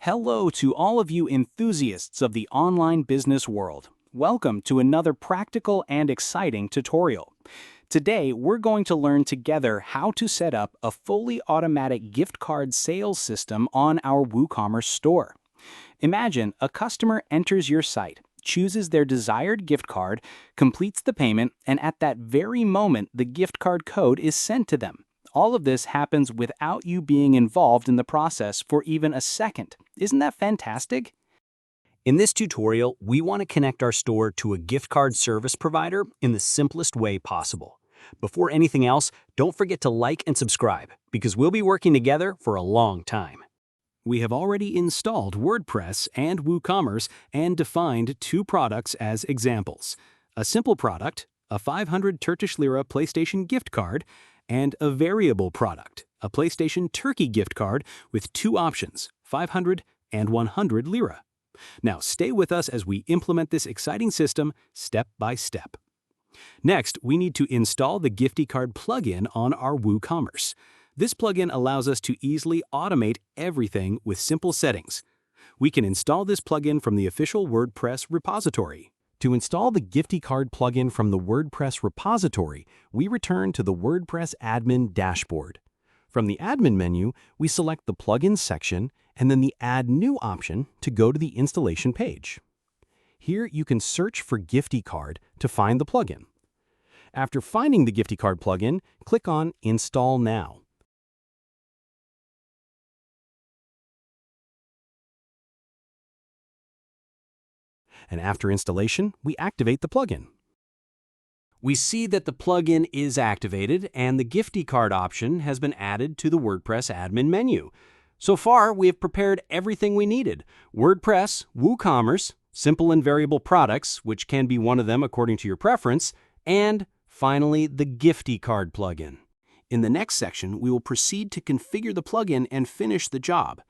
Hello to all of you enthusiasts of the online business world. Welcome to another practical and exciting tutorial. Today, we're going to learn together how to set up a fully automatic gift card sales system on our WooCommerce store. Imagine a customer enters your site, chooses their desired gift card, completes the payment, and at that very moment, the gift card code is sent to them. All of this happens without you being involved in the process for even a second. Isn't that fantastic? In this tutorial, we want to connect our store to a gift card service provider in the simplest way possible. Before anything else, don't forget to like and subscribe, because we'll be working together for a long time. We have already installed WordPress and WooCommerce and defined two products as examples. A simple product, a 500 Turkish Lira PlayStation gift card, and a variable product, a PlayStation Turkey gift card with two options, 500 and 100 Lira. Now stay with us as we implement this exciting system step by step. Next, we need to install the GiftyCard plugin on our WooCommerce. This plugin allows us to easily automate everything with simple settings. We can install this plugin from the official WordPress repository. To install the GiftyCard plugin from the WordPress repository, we return to the WordPress admin dashboard. From the admin menu, we select the Plugins section and then the Add New option to go to the installation page. Here you can search for GiftyCard to find the plugin. After finding the GiftyCard plugin, click on Install Now. And after installation, we activate the plugin. We see that the plugin is activated and the GiftyCard option has been added to the WordPress admin menu. So far, we have prepared everything we needed: WordPress, WooCommerce, simple and variable products, which can be one of them according to your preference, and finally, the GiftyCard plugin. In the next section, we will proceed to configure the plugin and finish the job.